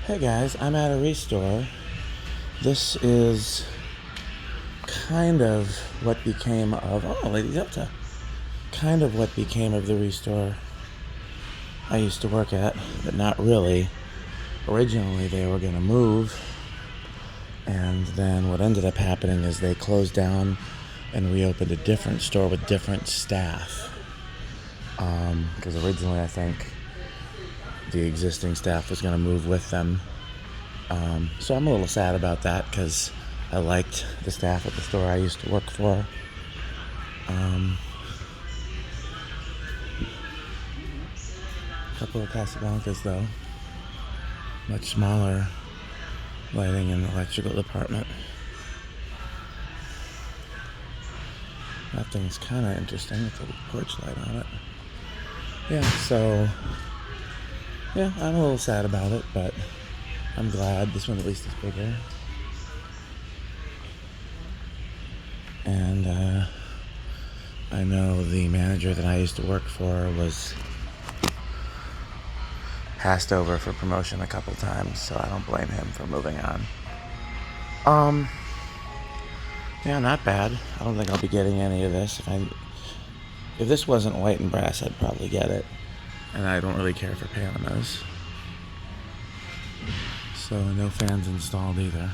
Hey guys, I'm at a restore. This is kind of what became of, oh, Lady Delta. Kind of what became of the restore I used to work at, but not really. Originally they were going to move, and then what ended up happening is they closed down and reopened a different store with different staff. Because originally I think the existing staff was going to move with them. So I'm a little sad about that because I liked the staff at the store I used to work for. A couple of Casablancas though. Much smaller lighting in the electrical department. That thing's kind of interesting with a porch light on it. Yeah, so I'm a little sad about it, but I'm glad this one at least is bigger. And I know the manager that I used to work for was passed over for promotion a couple times, so I don't blame him for moving on. Yeah, not bad. I don't think I'll be getting any of this. If this wasn't white and brass, I'd probably get it. And I don't really care for Panamas. So no fans installed either.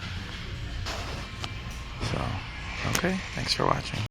So, okay, thanks for watching.